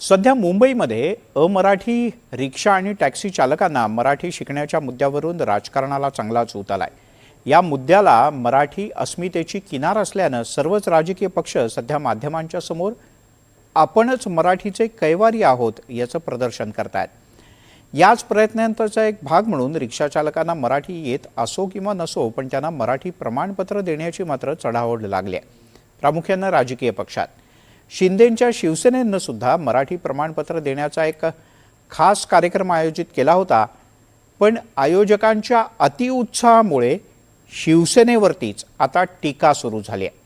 सध्या मुंबईमध्ये अमराठी रिक्षा आणि टॅक्सी चालकांना मराठी शिकण्याच्या मुद्द्यावरून राजकारणाला चांगलाच ऊत आलाय। या मुद्द्याला मराठी अस्मितेची किनार असल्यानं सर्वच राजकीय पक्ष सध्या माध्यमांच्या समोर आपणच मराठीचे कैवारी आहोत याचं प्रदर्शन करतायत। याच प्रयत्नांचा एक भाग म्हणून रिक्षा चालकांना मराठी येत असो किंवा नसो पण त्यांना मराठी प्रमाणपत्र देण्याची मात्र चढाओढ लागली आहे, प्रामुख्याने राजकीय पक्षात। शिंदेंच्या शिवसेनेनं सुद्धा मराठी प्रमाणपत्र देण्याचा एक खास कार्यक्रम आयोजित केला होता, पण आयोजकांच्या अतिउत्साहामुळे शिवसेनेवरतीच आता टीका सुरू झाली आहे।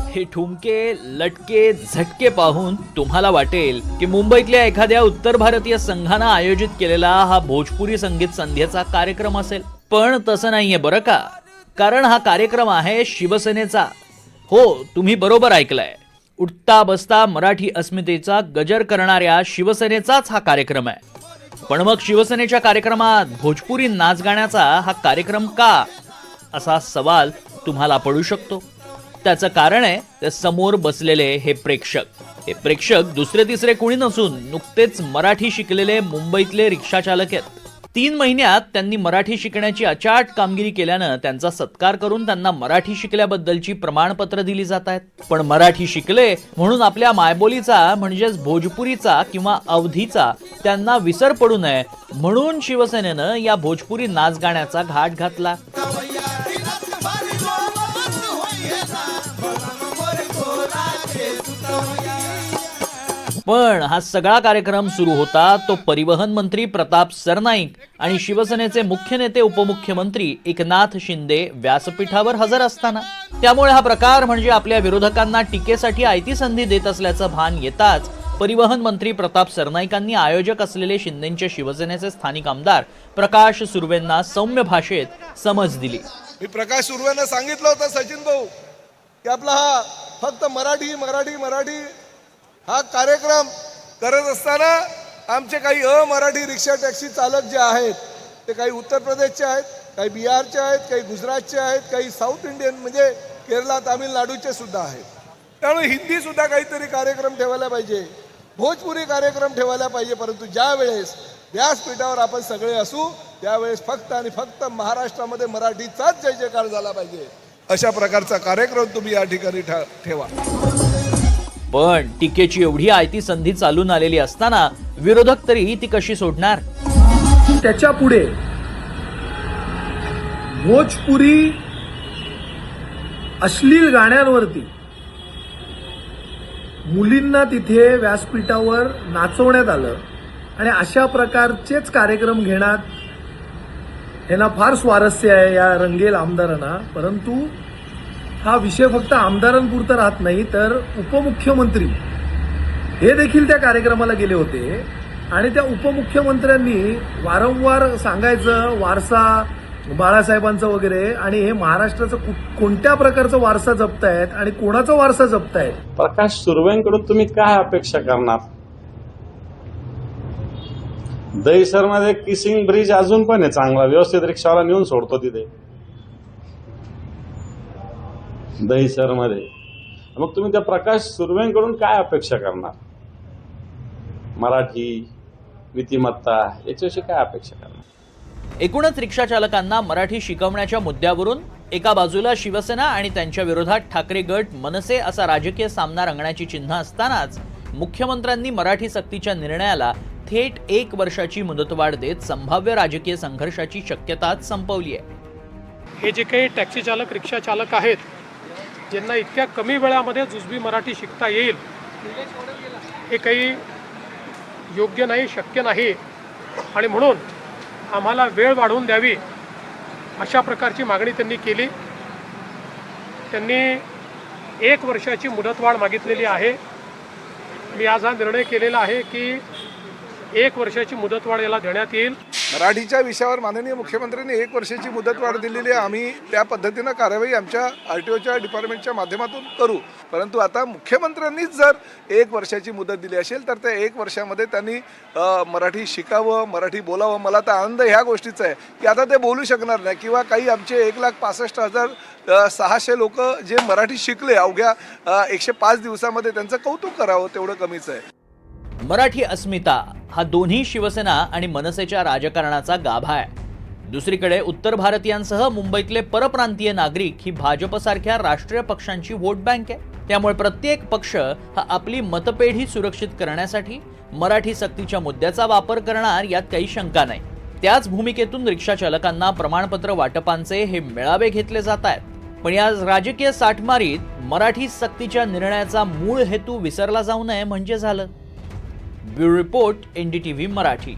हे ठुमके लटके झटके पाहून तुम्हाला वाटेल की मुंबईतल्या एखाद्या उत्तर भारतीय संघानं आयोजित केलेला हा भोजपुरी संगीत संध्येचा कार्यक्रम असेल, पण तसं नाहीये बरं का। कारण हा कार्यक्रम आहे शिवसेनेचा। हो, तुम्ही बरोबर ऐकलंय, उठता बसता मराठी अस्मितेचा गजर करणाऱ्या शिवसेनेचाच हा कार्यक्रम आहे। पण मग शिवसेनेच्या कार्यक्रमात भोजपुरी नाच गाण्याचा हा कार्यक्रम का, असा सवाल तुम्हाला पडू शकतो। त्याचं कारण आहे ते समोर बसलेले हे प्रेक्षक दुसरे तिसरे कोणी नसून नुकतेच मराठी शिकलेले मुंबईतले रिक्षा चालक आहेत। 3 महिन्यात त्यांनी मराठी शिकण्याची अचाट कामगिरी केल्यानं त्यांचा सत्कार करून त्यांना मराठी शिकल्याबद्दलची प्रमाणपत्र दिली जात आहेत। पण मराठी शिकले म्हणून आपल्या मायबोलीचा म्हणजेच भोजपुरीचा किंवा अवधीचा त्यांना विसर पडू नये म्हणून शिवसेनेनं या भोजपुरी नाच गाण्याचा घाट घातला। पण हा सगळा कार्यक्रम सुरू होता तो परिवहन मंत्री प्रताप सरनाईक आणि शिवसेनेचे मुख्य नेते उपमुख्यमंत्री एकनाथ शिंदे व्यासपीठावर हजर असताना। त्यामुळे हा प्रकार म्हणजे आपल्या विरोधकांना टीकेसाठी आयती संधी देत असल्याचं भान येताच परिवहन मंत्री प्रताप सरनाईकांनी आयोजक असलेले शिंदेंच्या शिवसेनेचे स्थानिक आमदार प्रकाश सुर्वेंना सौम्य भाषेत समज दिली। मी प्रकाश सुर्वेंना सांगितलं होतं, सचिन भाऊ, की आपला हा फक्त मराठी हा कार्यक्रम करत असताना आमचे काही अमराठी रिक्षा टॅक्सी चालक जे आहेत ते काही उत्तर प्रदेशचे आहेत, काही बिहारचे आहेत, काही गुजरातचे आहेत, काही साऊथ इंडियन म्हणजे केरला तामिळनाडूचे सुद्धा आहेत। त्यामुळे हिंदी सुद्धा काहीतरी कार्यक्रम ठेवायला पाहिजे, भोजपुरी कार्यक्रम ठेवायला पाहिजे। परंतु ज्या वेळेस व्यासपीठावर आपण सगळे असू त्यावेळेस फक्त आणि फक्त महाराष्ट्रामध्ये मराठीचाच जय जयकार झाला पाहिजे, अशा प्रकारचा कार्यक्रम तुम्ही या ठिकाणी ठेवा। पण टीकेची एवढी आयती संधी चालून आलेली असताना विरोधक तरी ती कशी सोडणार। त्याच्या पुढे भोजपुरी अश्लील गाण्यांवरती मुलींना तिथे व्यासपीठावर नाचवण्यात आलं आणि अशा प्रकारचेच कार्यक्रम घेण्यात यांना फार स्वारस्य आहे या रंगेल आमदारांना। परंतु हा विषय फक्त आमदारांपुरता राहत नाही, तर उपमुख्यमंत्री हे देखील त्या कार्यक्रमाला गेले होते आणि त्या उपमुख्यमंत्र्यांनी वारंवार सांगायचं वारसा बाळासाहेबांचा वगैरे, आणि हे महाराष्ट्राचं कोणत्या प्रकारचा वारसा जपतायत आणि कोणाचा वारसा जपतायत। प्रकाश सुर्वेंकडून तुम्ही काय अपेक्षा करणार? दहीसरमध्ये किसिंग ब्रिज अजून पण आहे चांगला, व्यवस्थित रिक्षावाला नेऊन सोडतो तिथे दहीसरमध्ये। मग तुम्ही त्या प्रकाश सुर्वेंकडून काय अपेक्षा करणार? मराठी नीतिमत्ता याच्याविषयी काय अपेक्षा करणार? एकूणच रिक्षा चालकांना मराठी शिकवण्याच्या मुद्द्यावरून एका बाजूला शिवसेना आणि त्यांच्या विरोधात ठाकरे गट मनसे असा राजकीय सामना रंगण्याची चिन्ह असतानाच मुख्यमंत्र्यांनी मराठी सक्तीच्या निर्णयाला थेट 1 वर्षाची मुदतवाढ देत संभाव्य राजकीय संघर्षाची शक्यताच संपवली आहे। हे जे काही टॅक्सी चालक रिक्षा चालक आहेत ज्यांना इतक्या कमी वेळामध्ये जुजबी मराठी शिकता येईल, हे काही योग्य नाही, शक्य नाही, आणि म्हणून आम्हाला वेळ वाढवून द्यावी अशा प्रकारची मागणी त्यांनी केली। त्यांनी 1 वर्षाची मुदतवाढ मागितलेली आहे। मी आज हा निर्णय केलेला आहे की 1 वर्षाची मुदतवाढ याला देण्यात येईल। मराठीच्या विषयावर माननीय मुख्यमंत्र्यांनी 1 वर्षाची मुदतवाढ दिलेली आहे. आम्ही त्या पद्धतीनं कारवाई आमच्या RTOच्या डिपार्टमेंटच्या माध्यमातून करू. परंतु आता मुख्यमंत्र्यांनीच जर 1 वर्षाची मुदत दिली असेल तर त्या 1 वर्षामध्ये त्यांनी मराठी शिकावं, मराठी बोलावं. मला तर आनंद ह्या गोष्टीचा आहे की आता ते बोलू शकणार नाही किंवा काही आमचे 1,65,600 लोक जे मराठी शिकले अवघ्या 105 दिवसामध्ये, त्यांचं कौतुक करावं तेवढं कमीच आहे. मराठी अस्मिता हा दोन्ही शिवसेना आणि मनसेच्या राजकारणाचा गाभा आहे. दुसरीकडे उत्तर भारतीयांसह मुंबईतले परप्रांतीय नागरिक ही भाजपसारख्या राष्ट्रीय पक्षांची वोट बँक आहे. त्यामुळे प्रत्येक पक्ष हा आपली मतपेढी सुरक्षित करण्यासाठी मराठी सक्तीच्या मुद्द्याचा वापर करणार यात काही शंका नाही. त्याच भूमिकेतून रिक्षा चालकांना प्रमाणपत्र वाटपांचे हे मेळावे घेतले जात आहेत. पण या राजकीय साठमारीत मराठी सक्तीच्या निर्णयाचा मूळ हेतू विसरला जाऊ नये म्हणजे झालं. Bureau report, NDTV Marathi.